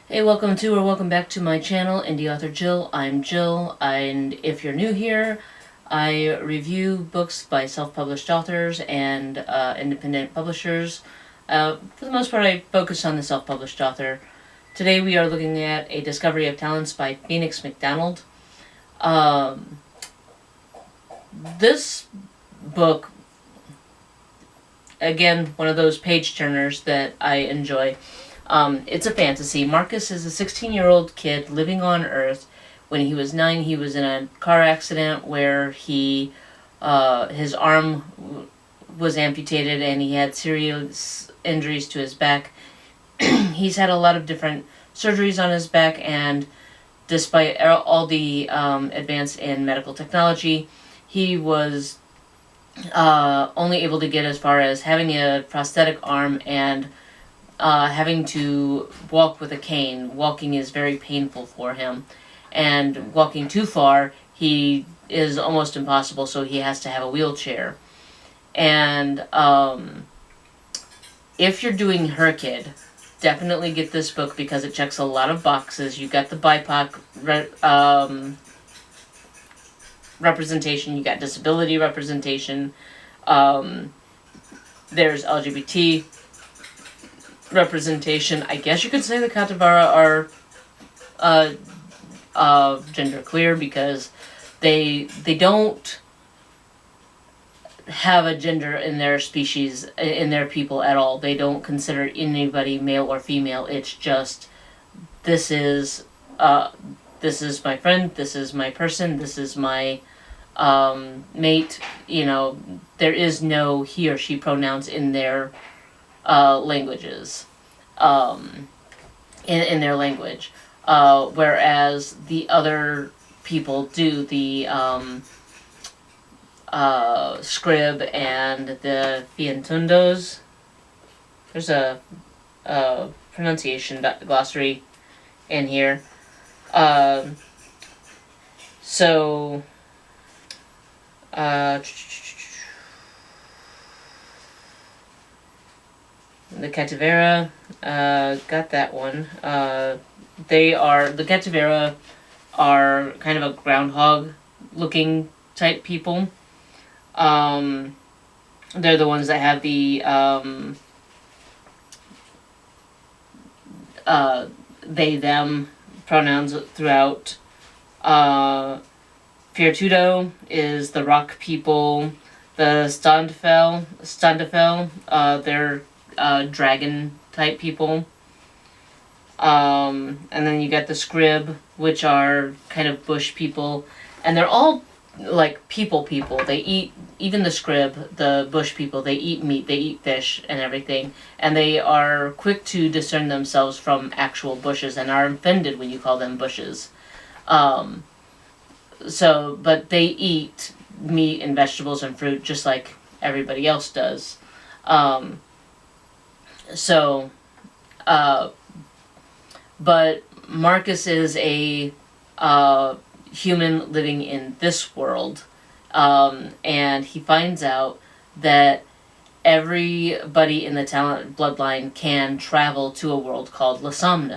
Hey, welcome back to my channel, Indieauthor Jill. I'm Jill, and if you're new here, I review books by self-published authors and independent publishers. For the most part, I focus on the self-published author. Today we are looking at A Discovery of Talents by Phoenix McDonald. This book, again, one of those page-turners that I enjoy. It's a fantasy. Marcus is a 16-year-old kid living on Earth. When he was 9, he was in a car accident where his arm was amputated and he had serious injuries to his back. He's had a lot of different surgeries on his back, and despite all the advance in medical technology, he was only able to get as far as having a prosthetic arm and having to walk with a cane. Walking is very painful for him, and walking too far he is almost impossible, so he has to have a wheelchair. And if you're doing Her Kid, definitely get this book because it checks a lot of boxes. You got the BIPOC representation, you got disability representation, there's LGBT representation. I guess you could say the Katavara are gender queer because they don't have a gender in their species, in their people at all. They don't consider anybody male or female. It's just, this is my friend, this is my person, this is my mate. You know, there is no he or she pronouns in their languages, in their language, whereas the other people do. The Scrybb and the Fientundos. There's a pronunciation glossary in here. The Katavara, got that one. The Katavara are kind of a groundhog looking type people. They're the ones that have the they them pronouns throughout. Fiertudo is the rock people. The Standefell, they're dragon type people. And then you got the Scrybb, which are kind of bush people, and they're all like people. They eat, even the Scrybb, the bush people, they eat meat, they eat fish and everything, and they are quick to discern themselves from actual bushes and are offended when you call them bushes. But they eat meat and vegetables and fruit just like everybody else does. But Marcus is a human living in this world, and he finds out that everybody in the talent bloodline can travel to a world called Limestone,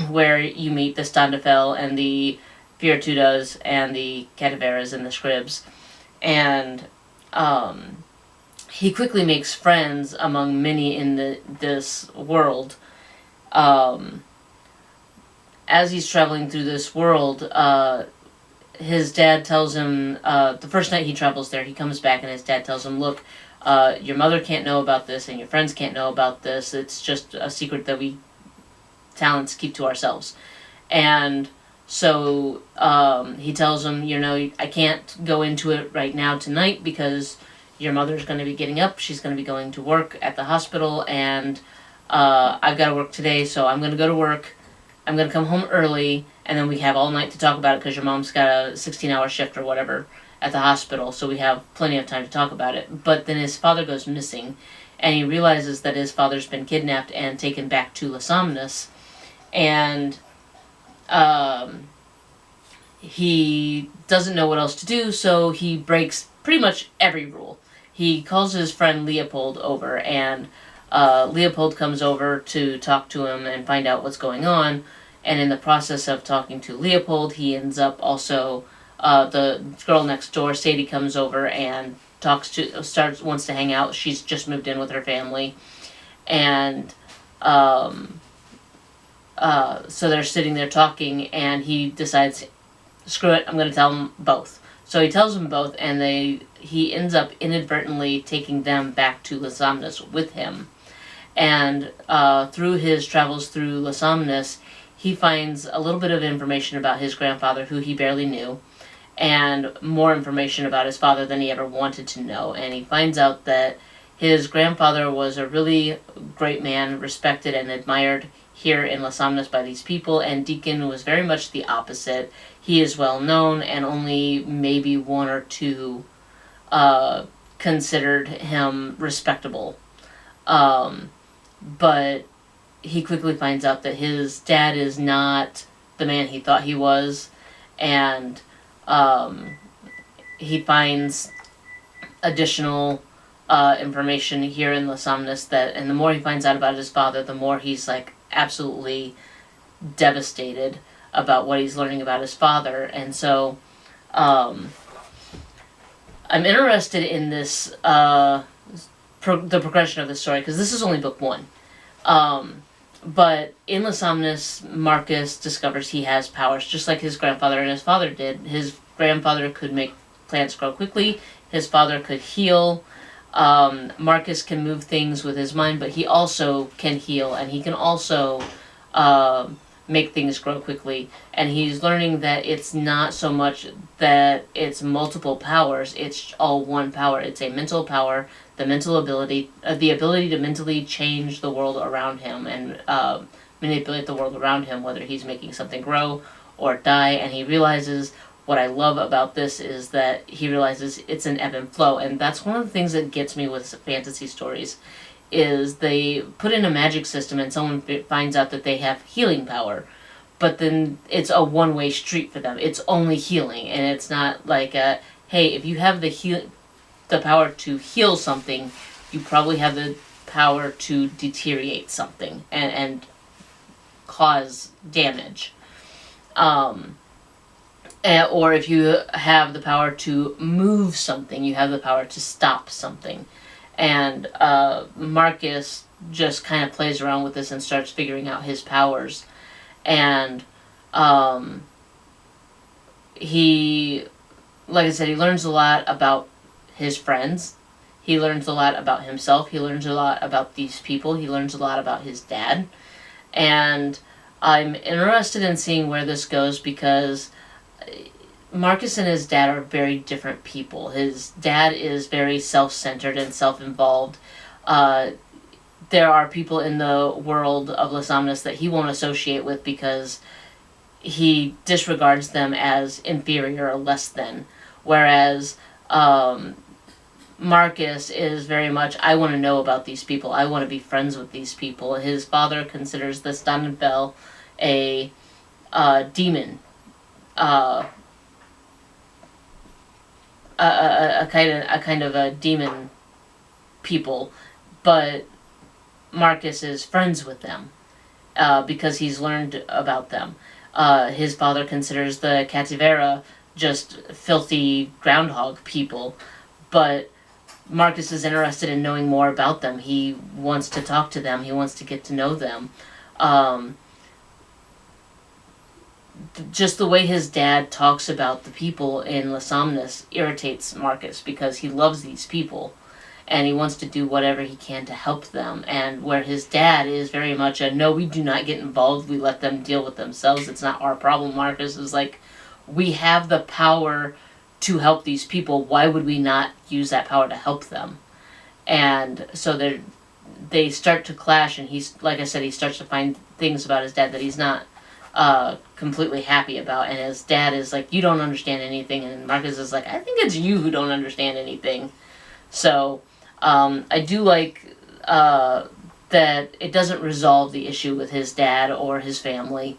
where you meet the Standefell and the Fiertudas and the Katavaras and the Scrybbs, and he quickly makes friends among many in this world. As he's traveling through this world, his dad tells him, the first night he travels there, he comes back and his dad tells him, look, your mother can't know about this and your friends can't know about this. It's just a secret that we talents keep to ourselves. And so he tells him, you know, I can't go into it right now tonight because your mother's going to be getting up. She's going to be going to work at the hospital, and I've got to work today, so I'm going to go to work. I'm going to come home early, and then we have all night to talk about it because your mom's got a 16-hour shift or whatever at the hospital, so we have plenty of time to talk about it. But then his father goes missing, and he realizes that his father's been kidnapped and taken back to Limestone, and he doesn't know what else to do, so he breaks pretty much every rule. He calls his friend Leopold over, and Leopold comes over to talk to him and find out what's going on, and in the process of talking to Leopold, he ends up also, the girl next door, Sadie, comes over and wants to hang out. She's just moved in with her family, and so they're sitting there talking, and he decides, screw it, I'm going to tell them both. So he tells them both, and he ends up inadvertently taking them back to Les Somnes with him. And through his travels through Les Somnes, he finds a little bit of information about his grandfather, who he barely knew, and more information about his father than he ever wanted to know. And he finds out that his grandfather was a really great man, respected and admired here in Les Somnes by these people, and Deacon was very much the opposite. He is well known, and only maybe one or two considered him respectable. But he quickly finds out that his dad is not the man he thought he was, and he finds additional information here in Les Somnes and the more he finds out about his father, the more he's like absolutely devastated about what he's learning about his father. And so I'm interested in this the progression of the story, because this is only book one. But in Les Somnes, Marcus discovers he has powers, just like his grandfather and his father did. His grandfather could make plants grow quickly. His father could heal. Marcus can move things with his mind, but he also can heal, and he can also make things grow quickly. And he's learning that it's not so much that it's multiple powers, it's all one power. It's a mental power, the mental ability, the ability to mentally change the world around him and manipulate the world around him, whether he's making something grow or die. And he realizes, what I love about this is that he realizes it's an ebb and flow, and that's one of the things that gets me with fantasy stories, is they put in a magic system and someone finds out that they have healing power, but then it's a one-way street for them. It's only healing, and it's not like, hey, if you have the power to heal something, you probably have the power to deteriorate something and cause damage. Or if you have the power to move something, you have the power to stop something. And Marcus just kind of plays around with this and starts figuring out his powers. And he, like I said, he learns a lot about his friends. He learns a lot about himself. He learns a lot about these people. He learns a lot about his dad. And I'm interested in seeing where this goes, because Marcus and his dad are very different people. His dad is very self-centered and self-involved. There are people in the world of Les Somnes that he won't associate with because he disregards them as inferior or less than. Whereas Marcus is very much, I want to know about these people. I want to be friends with these people. His father considers the Stannenfell a demon. A kind of a demon people, but Marcus is friends with them because he's learned about them. His father considers the Cativera just filthy groundhog people, but Marcus is interested in knowing more about them. He wants to talk to them. He wants to get to know them. Just the way his dad talks about the people in Les Somnes irritates Marcus, because he loves these people and he wants to do whatever he can to help them. And where his dad is very much a, no, we do not get involved, we let them deal with themselves, it's not our problem. Marcus is like, we have the power to help these people, why would we not use that power to help them? And so they start to clash, and he's, like I said, he starts to find things about his dad that he's not completely happy about, and his dad is like, you don't understand anything, and Marcus is like, I think it's you who don't understand anything. So I do like that it doesn't resolve the issue with his dad or his family,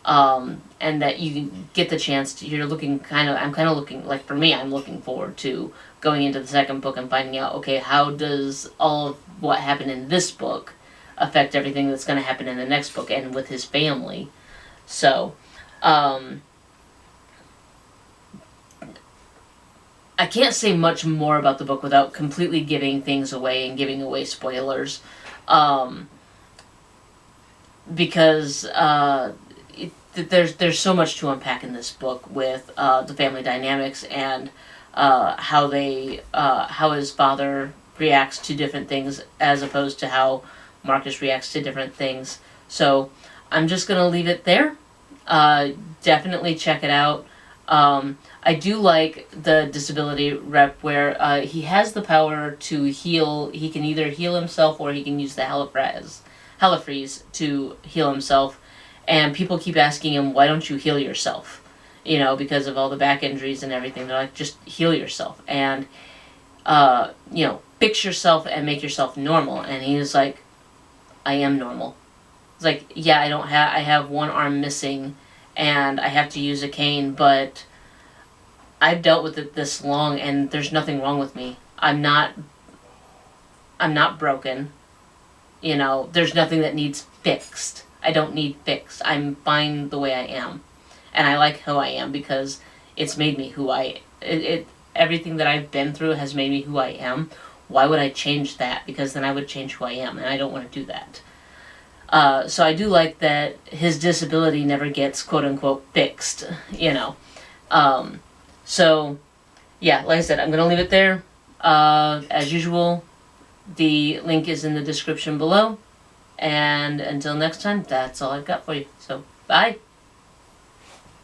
and that you get the chance to, I'm kind of looking, like for me, I'm looking forward to going into the second book and finding out, okay, how does all of what happened in this book affect everything that's going to happen in the next book and with his family. So, I can't say much more about the book without completely giving things away and giving away spoilers, because there's so much to unpack in this book with the family dynamics and how his father reacts to different things as opposed to how Marcus reacts to different things. So I'm just gonna leave it there. Definitely check it out. I do like the disability rep where he has the power to heal. He can either heal himself or he can use the Hellafreeze to heal himself. And people keep asking him, why don't you heal yourself? You know, because of all the back injuries and everything. They're like, just heal yourself. And, you know, fix yourself and make yourself normal. And he was like, I am normal. It's like, yeah, I have one arm missing and I have to use a cane, but I've dealt with it this long and there's nothing wrong with me. I'm not broken. You know, there's nothing that needs fixed. I don't need fixed. I'm fine the way I am. And I like who I am because it's made me who everything that I've been through has made me who I am. Why would I change that? Because then I would change who I am, and I don't want to do that. So I do like that his disability never gets quote-unquote fixed, you know. So, yeah, like I said, I'm going to leave it there. As usual, the link is in the description below. And until next time, that's all I've got for you. So, bye.